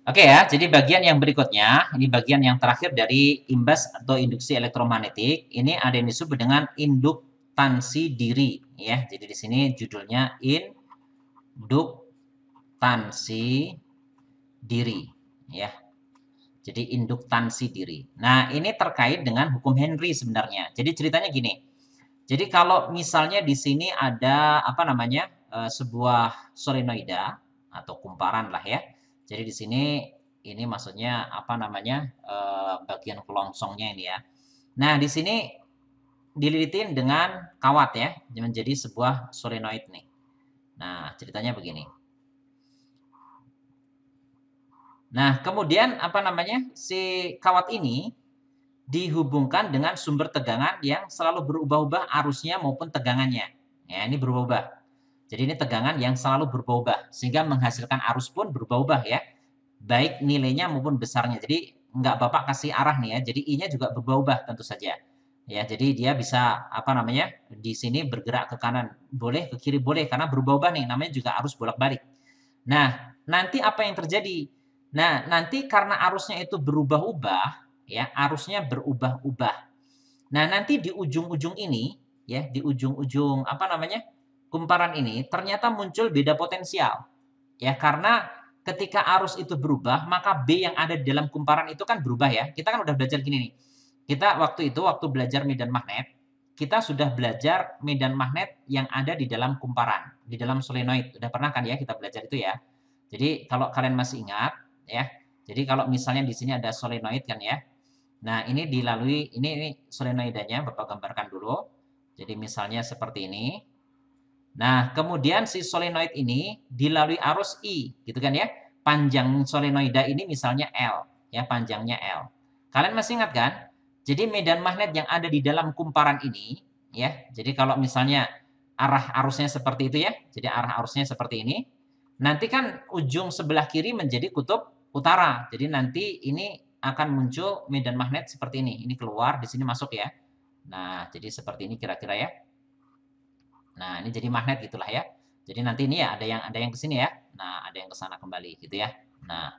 Oke ya, jadi bagian yang berikutnya, ini bagian yang terakhir dari imbas atau induksi elektromagnetik. Ini ada yang disebut dengan induktansi diri, ya. Jadi di sini judulnya induktansi diri, ya. Jadi induktansi diri. Nah, ini terkait dengan hukum Henry sebenarnya. Jadi ceritanya gini. Jadi kalau misalnya di sini ada apa namanya sebuah solenoida atau kumparan lah ya. Jadi di sini ini maksudnya apa namanya bagian kelongsongnya ini ya. Nah di sini dililitin dengan kawat ya menjadi sebuah solenoid nih. Nah ceritanya begini. Nah kemudian apa namanya si kawat ini dihubungkan dengan sumber tegangan yang selalu berubah-ubah arusnya maupun tegangannya. Ya, ini berubah-ubah. Jadi ini tegangan yang selalu berubah-ubah sehingga menghasilkan arus pun berubah-ubah ya. Baik nilainya maupun besarnya. Jadi nggak Bapak kasih arah nih ya. Jadi I-nya juga berubah-ubah tentu saja. Ya, jadi dia bisa apa namanya? Di sini bergerak ke kanan, boleh ke kiri boleh karena berubah-ubah nih. Namanya juga arus bolak-balik. Nah, nanti apa yang terjadi? Nah, nanti karena arusnya itu berubah-ubah, ya, arusnya berubah-ubah. Nah, nanti di ujung-ujung ini, ya, di ujung-ujung apa namanya? Kumparan ini ternyata muncul beda potensial. Ya, karena ketika arus itu berubah, maka B yang ada di dalam kumparan itu kan berubah ya. Kita kan udah belajar gini nih. Kita waktu itu waktu belajar medan magnet, kita sudah belajar medan magnet yang ada di dalam kumparan, di dalam solenoid. Udah pernah kan ya kita belajar itu ya. Jadi kalau kalian masih ingat ya. Jadi kalau misalnya di sini ada solenoid kan ya. Nah, ini dilalui ini solenoidanya Bapak gambarkan dulu. Jadi misalnya seperti ini. Nah, kemudian si solenoid ini dilalui arus I, gitu kan ya. Panjang solenoida ini misalnya L, ya panjangnya L. Kalian masih ingat kan? Jadi medan magnet yang ada di dalam kumparan ini, ya. Jadi kalau misalnya arah arusnya seperti itu ya. Jadi arah arusnya seperti ini. Nanti kan ujung sebelah kiri menjadi kutub utara. Jadi nanti ini akan muncul medan magnet seperti ini. Ini keluar, di sini masuk ya. Nah, jadi seperti ini kira-kira ya. Nah, ini jadi magnet gitulah ya. Jadi nanti ini ya ada yang ke sini ya. Nah, ada yang ke sana kembali gitu ya. Nah,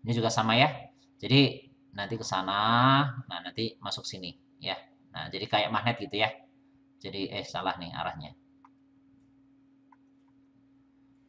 ini juga sama ya. Jadi nanti ke sana, nah nanti masuk sini ya. Nah, jadi kayak magnet gitu ya. Jadi salah nih arahnya.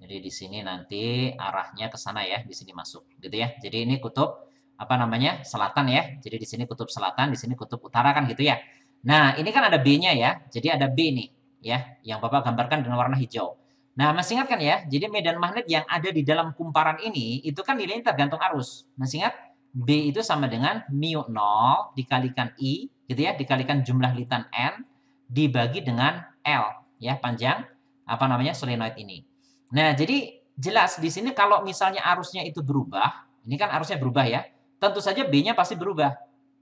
Jadi di sini nanti arahnya ke sana ya, di sini masuk gitu ya. Jadi ini kutub apa namanya? Selatan ya. Jadi di sini kutub selatan, di sini kutub utara kan gitu ya. Nah, ini kan ada B-nya ya. Jadi ada B nih ya, yang Bapak gambarkan dengan warna hijau. Nah, masih ingat kan ya? Jadi medan magnet yang ada di dalam kumparan ini itu kan nilainya tergantung arus. Masih ingat? B itu sama dengan mu 0 dikalikan I gitu ya, dikalikan jumlah litan N dibagi dengan L ya, panjang apa namanya? Solenoid ini. Nah, jadi jelas di sini kalau misalnya arusnya itu berubah, ini kan arusnya berubah ya, tentu saja B-nya pasti berubah.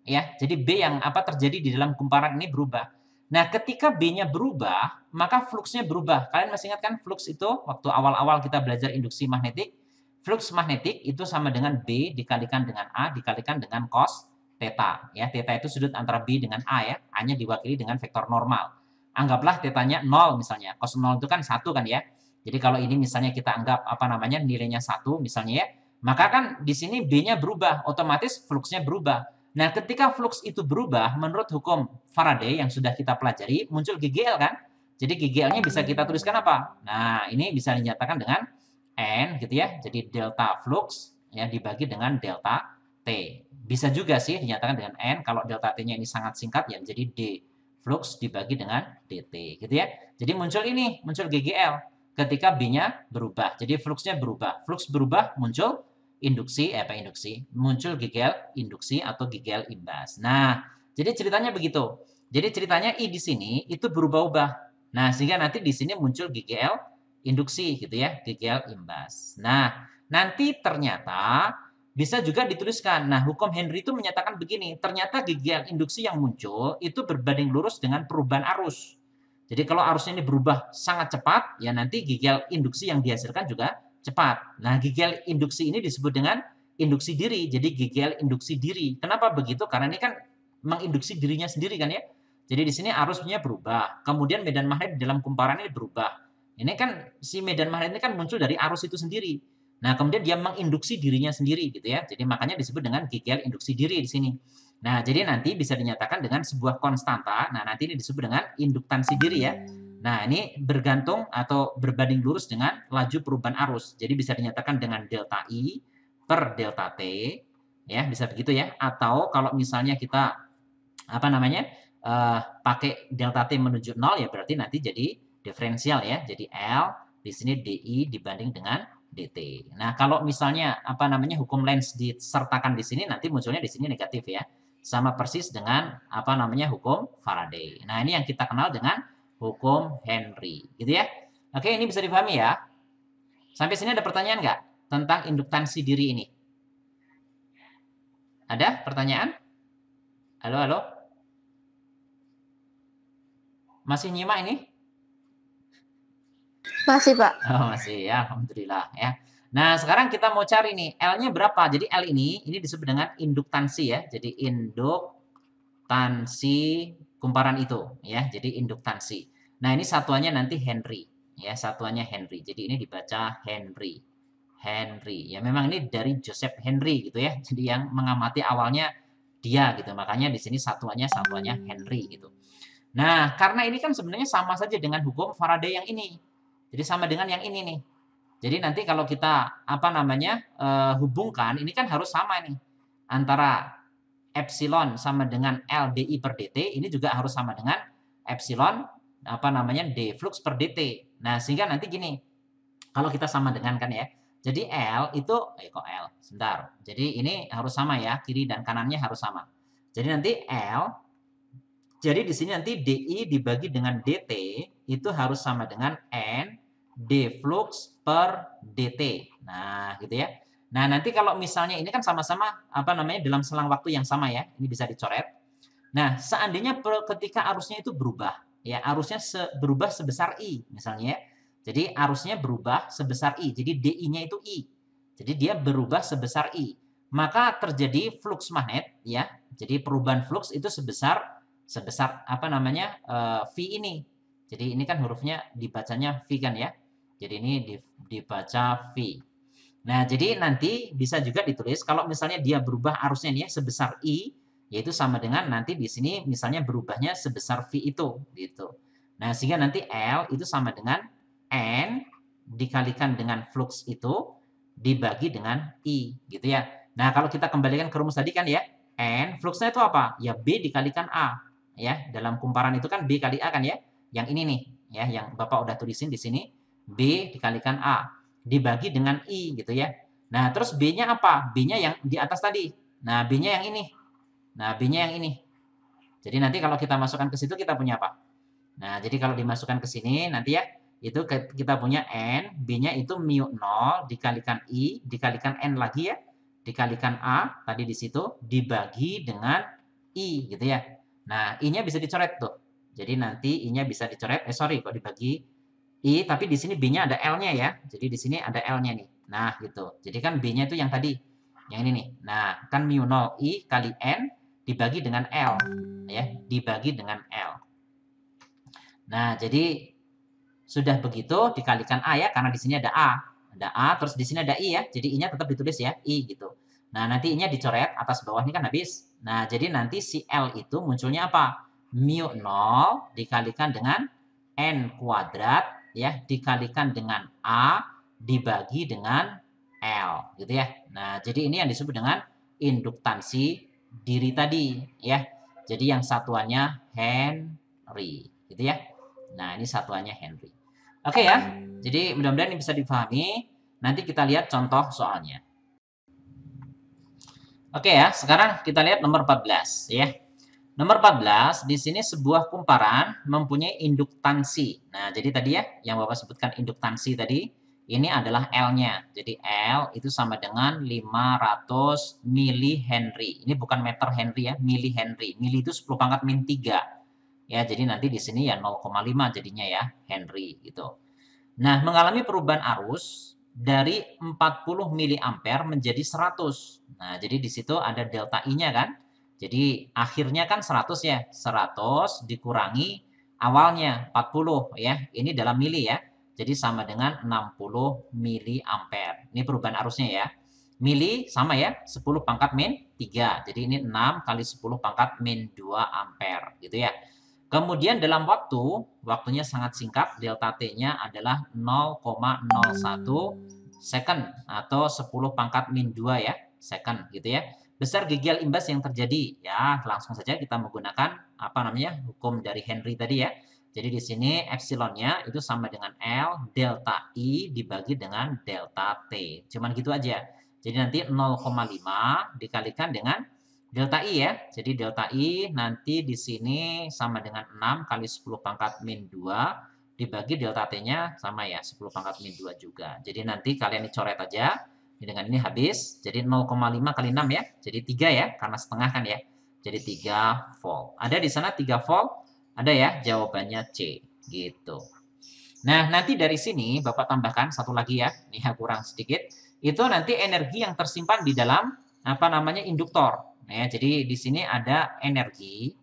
Ya, jadi B yang apa terjadi di dalam kumparan ini berubah. Nah, ketika B-nya berubah, maka fluksnya berubah. Kalian masih ingat kan flux itu waktu awal-awal kita belajar induksi magnetik? Flux magnetik itu sama dengan B dikalikan dengan A dikalikan dengan cos theta. Ya, theta itu sudut antara B dengan A ya. A-nya diwakili dengan vektor normal. Anggaplah tetanya 0 misalnya. Cos 0 itu kan 1 kan ya. Jadi kalau ini misalnya kita anggap apa namanya nilainya 1 misalnya ya, maka kan di sini B-nya berubah, otomatis fluksnya berubah. Nah, ketika flux itu berubah, menurut hukum Faraday yang sudah kita pelajari, muncul GGL kan? Jadi GGL-nya bisa kita tuliskan apa? Nah, ini bisa dinyatakan dengan N gitu ya. Jadi delta flux ya dibagi dengan delta T. Bisa juga sih dinyatakan dengan N. Kalau delta T-nya ini sangat singkat ya jadi D flux dibagi dengan DT gitu ya. Jadi muncul GGL ketika B-nya berubah. Jadi fluxnya berubah. Flux berubah muncul induksi, muncul GGL induksi atau GGL imbas. Nah, jadi ceritanya begitu. Jadi ceritanya I di sini itu berubah-ubah. Nah, sehingga nanti di sini muncul GGL induksi gitu ya, GGL imbas. Nah, nanti ternyata bisa juga dituliskan. Nah, hukum Henry itu menyatakan begini, ternyata GGL induksi yang muncul itu berbanding lurus dengan perubahan arus. Jadi kalau arusnya ini berubah sangat cepat, ya nanti GGL induksi yang dihasilkan juga cepat. Nah, GGL induksi ini disebut dengan induksi diri. Jadi GGL induksi diri. Kenapa begitu? Karena ini kan menginduksi dirinya sendiri kan ya. Jadi di sini arusnya berubah. Kemudian medan magnet di dalam kumparan ini berubah. Ini kan si medan magnet ini kan muncul dari arus itu sendiri. Nah, kemudian dia menginduksi dirinya sendiri gitu ya. Jadi makanya disebut dengan GGL induksi diri di sini. Nah, jadi nanti bisa dinyatakan dengan sebuah konstanta. Nah, nanti ini disebut dengan induktansi diri ya. Nah, ini bergantung atau berbanding lurus dengan laju perubahan arus. Jadi bisa dinyatakan dengan delta I per delta T ya, bisa begitu ya. Atau kalau misalnya kita apa namanya? Pakai delta T menuju 0 ya berarti nanti jadi diferensial ya. Jadi L di sini DI dibanding dengan DT. Nah, kalau misalnya apa namanya hukum Lenz disertakan di sini nanti munculnya di sini negatif ya. Sama persis dengan apa namanya hukum Faraday. Nah, ini yang kita kenal dengan hukum Henry, gitu ya. Oke, ini bisa dipahami ya. Sampai sini ada pertanyaan nggak tentang induktansi diri ini? Ada pertanyaan? Halo, halo? Masih nyimak ini? Masih, Pak. Oh, masih ya, alhamdulillah ya. Nah, sekarang kita mau cari nih L-nya berapa. Jadi L ini disebut dengan induktansi ya. Jadi induktansi kumparan itu ya. Jadi induktansi. Nah, ini satuannya nanti Henry ya, satuannya Henry. Jadi ini dibaca Henry. Henry. Ya memang ini dari Joseph Henry gitu ya. Jadi yang mengamati awalnya dia gitu. Makanya di sini satuannya Henry gitu. Nah, karena ini kan sebenarnya sama saja dengan hukum Faraday yang ini. Jadi sama dengan yang ini nih. Jadi nanti kalau kita apa namanya hubungkan, ini kan harus sama nih antara epsilon sama dengan L dI per dt, ini juga harus sama dengan epsilon apa namanya d flux per dt. Nah sehingga nanti gini, kalau kita sama dengan kan ya, jadi L itu kok L, sebentar. Jadi ini harus sama ya, kiri dan kanannya harus sama. Jadi nanti L, jadi di sini nanti DI dibagi dengan DT itu harus sama dengan N d flux per dt. Nah, gitu ya. Nah, nanti kalau misalnya ini kan sama-sama apa namanya dalam selang waktu yang sama ya. Ini bisa dicoret. Nah, seandainya ketika arusnya itu berubah, ya arusnya berubah sebesar I misalnya ya. Jadi arusnya berubah sebesar I. Jadi DI-nya itu I. Jadi dia berubah sebesar I. Maka terjadi flux magnet ya. Jadi perubahan flux itu sebesar apa namanya V ini. Jadi ini kan hurufnya dibacanya V kan ya. Jadi ini dibaca V. Nah, jadi nanti bisa juga ditulis kalau misalnya dia berubah arusnya nih ya sebesar I, yaitu sama dengan nanti di sini misalnya berubahnya sebesar V itu gitu. Nah, sehingga nanti L itu sama dengan N dikalikan dengan flux itu dibagi dengan I gitu ya. Nah, kalau kita kembalikan ke rumus tadi kan ya, N fluxnya itu apa? Ya B dikalikan A ya. Dalam kumparan itu kan B kali A kan ya. Yang ini nih ya, yang Bapak udah tulisin di sini. B dikalikan A dibagi dengan I gitu ya. Nah, terus B-nya apa? B-nya yang di atas tadi. Nah, B-nya yang ini. Nah, B-nya yang ini. Jadi nanti kalau kita masukkan ke situ kita punya apa? Nah, jadi kalau dimasukkan ke sini nanti ya, itu kita punya N, B-nya itu mu 0 dikalikan I, dikalikan N lagi ya, dikalikan A tadi di situ, dibagi dengan I gitu ya. Nah, I-nya bisa dicoret tuh. Jadi nanti I-nya bisa dicoret, sorry kok dibagi I, tapi di sini B-nya ada L-nya ya. Jadi di sini ada L-nya nih. Nah, gitu. Jadi kan B-nya itu yang tadi. Yang ini nih. Nah, kan mu 0 I kali N dibagi dengan L. Ya, dibagi dengan L. Nah, jadi sudah begitu dikalikan A ya, karena di sini ada A. Ada A, terus di sini ada I ya. Jadi I-nya tetap ditulis ya, I gitu. Nah, nanti I-nya dicoret, atas bawah ini kan habis. Nah, jadi nanti si L itu munculnya apa? Mu 0 dikalikan dengan N kuadrat ya dikalikan dengan A dibagi dengan L gitu ya. Nah, jadi ini yang disebut dengan induktansi diri tadi ya. Jadi yang satuannya Henry gitu ya. Nah, ini satuannya Henry. Oke ya. Jadi mudah-mudahan ini bisa dipahami. Nanti kita lihat contoh soalnya. Oke ya, sekarang kita lihat nomor 14 ya. Nomor 14, di sini sebuah kumparan mempunyai induktansi. Nah, jadi tadi ya, yang Bapak sebutkan induktansi tadi, ini adalah L-nya. Jadi L itu sama dengan 500 mili-Henry. Ini bukan meter Henry ya, mili-Henry. Mili itu 10 pangkat min 3. Ya, jadi nanti di sini ya 0,5 jadinya ya, Henry gitu. Nah, mengalami perubahan arus dari 40 miliampere menjadi 100. Nah, jadi di situ ada delta I-nya kan. Jadi akhirnya kan 100 ya. 100 dikurangi awalnya 40 ya. Ini dalam mili ya. Jadi sama dengan 60 miliampere. Ini perubahan arusnya ya. Mili sama ya, 10 pangkat min 3. Jadi ini 6 kali 10 pangkat min 2 ampere gitu ya. Kemudian dalam waktunya sangat singkat, delta T-nya adalah 0,01 second atau 10 pangkat min 2 ya, second gitu ya. Besar gigil imbas yang terjadi ya, langsung saja kita menggunakan apa namanya? Hukum dari Henry tadi ya. Jadi di sini epsilonnya itu sama dengan L delta I dibagi dengan delta T. Cuman gitu aja. Jadi nanti 0,5 dikalikan dengan delta I ya. Jadi delta I nanti di sini sama dengan 6 kali 10 pangkat min 2 dibagi delta T-nya sama ya, 10 pangkat min 2 juga. Jadi nanti kalian dicoret aja. Dengan ini habis. Jadi 0,5 kali 6 ya. Jadi 3 ya, karena setengah kan ya. Jadi 3 volt. Ada di sana 3 volt. Ada ya, jawabannya C. Gitu. Nah, nanti dari sini Bapak tambahkan satu lagi ya. Ini kurang sedikit. Itu nanti energi yang tersimpan di dalam apa namanya induktor. Ya, jadi di sini ada energi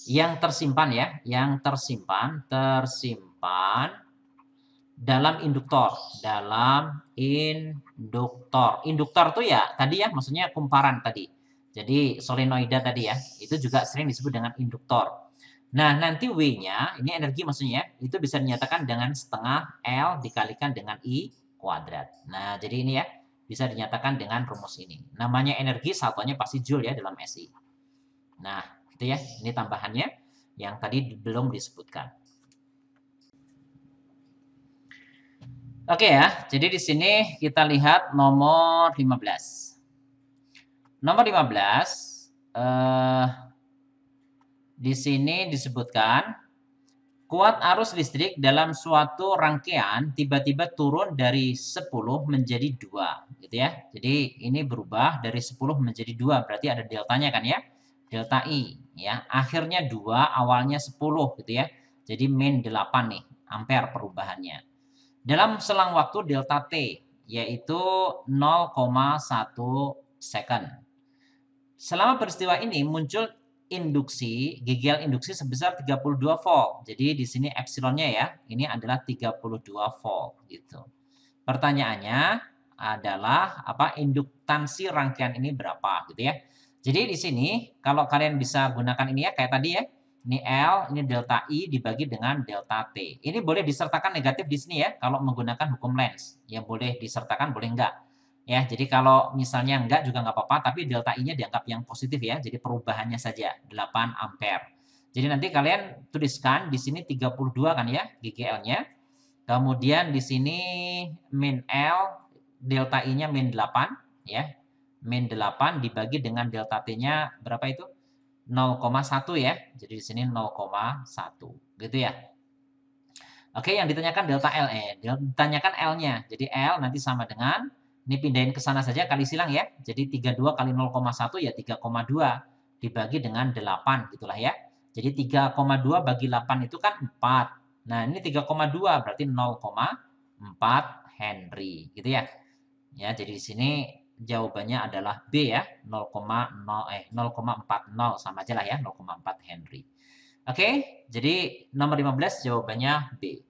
yang tersimpan ya, yang tersimpan dalam induktor, Induktor tuh ya tadi ya, maksudnya kumparan tadi. Jadi solenoida tadi ya, itu juga sering disebut dengan induktor. Nah, nanti W-nya, ini energi maksudnya, itu bisa dinyatakan dengan setengah L dikalikan dengan I kuadrat. Nah, jadi ini ya, bisa dinyatakan dengan rumus ini. Namanya energi, satuannya pasti Joule ya dalam SI. Nah, itu ya, ini tambahannya yang tadi belum disebutkan. Oke ya, jadi di sini kita lihat nomor 15. Nomor 15, di sini disebutkan, kuat arus listrik dalam suatu rangkaian tiba-tiba turun dari 10 menjadi 2, gitu ya. Jadi ini berubah dari 10 menjadi 2, berarti ada deltanya kan ya, delta I, ya. Akhirnya 2, awalnya 10, gitu ya. Jadi min 8 nih, ampere perubahannya. Dalam selang waktu delta T, yaitu 0,1 second. Selama peristiwa ini muncul gigil induksi sebesar 32 volt. Jadi di sini epsilonnya ya, ini adalah 32 volt gitu. Pertanyaannya adalah apa induktansi rangkaian ini berapa gitu ya. Jadi di sini kalau kalian bisa gunakan ini ya kayak tadi ya. Ini L, ini delta I dibagi dengan delta T. Ini boleh disertakan negatif di sini ya kalau menggunakan hukum Lenz. Ya boleh disertakan, boleh enggak. Ya, jadi kalau misalnya enggak juga enggak apa-apa, tapi delta I-nya dianggap yang positif ya. Jadi perubahannya saja 8 ampere. Jadi nanti kalian tuliskan di sini 32 kan ya GGL-nya. Kemudian di sini min L, delta I-nya min 8 ya. Min 8 dibagi dengan delta T-nya berapa itu? 0,1 ya. Jadi di sini 0,1 gitu ya. Oke, yang ditanyakan delta L ditanyakan L-nya. Jadi L nanti sama dengan ini pindahin ke sana saja kali silang ya. Jadi 32 kali 0,1 ya 3,2 dibagi dengan 8 gitulah ya. Jadi 3,2 bagi 8 itu kan 4. Nah, ini 3,2 berarti 0,4 Henry gitu ya. Ya, jadi di sini jawabannya adalah B ya, 0,40 sama aja lah ya, 0,4 Henry. Oke, jadi nomor 15 jawabannya B.